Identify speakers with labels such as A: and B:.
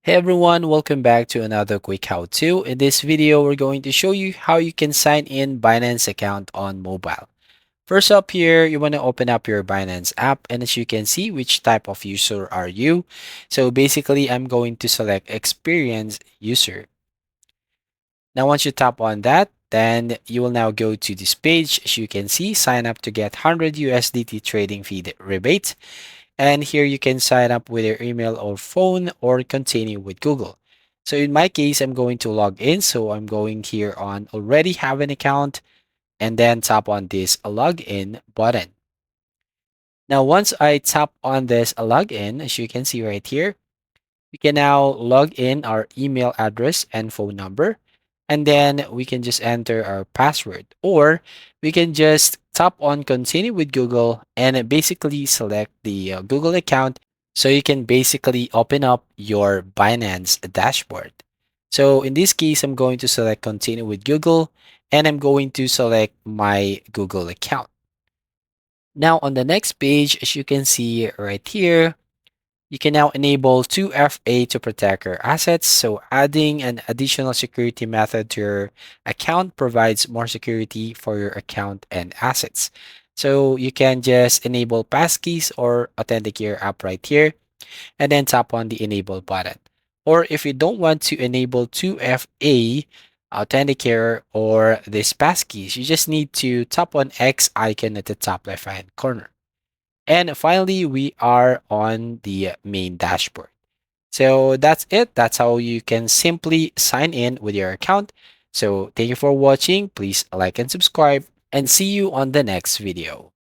A: Hey everyone, welcome back to another quick how-to. In this video, we're going to show you how you can sign in Binance account on mobile. First up here, you want to open up your Binance app, and as you can see, which type of user are you. So basically, I'm going to select experienced user. Now once you tap on that, then you will now go to this page. As you can see, sign up to get 100 USDT trading fee rebate. And here you can sign up with your email or phone or continue with Google. So in my case, I'm going to log in. So I'm going here on already have an account and then tap on this login button. Now, once I tap on this login, as you can see right here, we can now log in our email address and phone number. And then we can just enter our password, or we can just tap on continue with Google and basically select the Google account. So you can basically open up your Binance dashboard. So in this case, I'm going to select continue with Google and I'm going to select my Google account. Now on the next page, as you can see right here, you can now enable 2FA to protect your assets. So adding an additional security method to your account provides more security for your account and assets. So you can just enable passkeys or authenticate your app right here and then tap on the enable button. Or if you don't want to enable 2FA authenticator or this passkeys, you just need to tap on X icon at the top left hand corner. And finally, we are on the main dashboard. So that's it. That's how you can simply sign in with your account. So thank you for watching. Please like and subscribe and see you on the next video.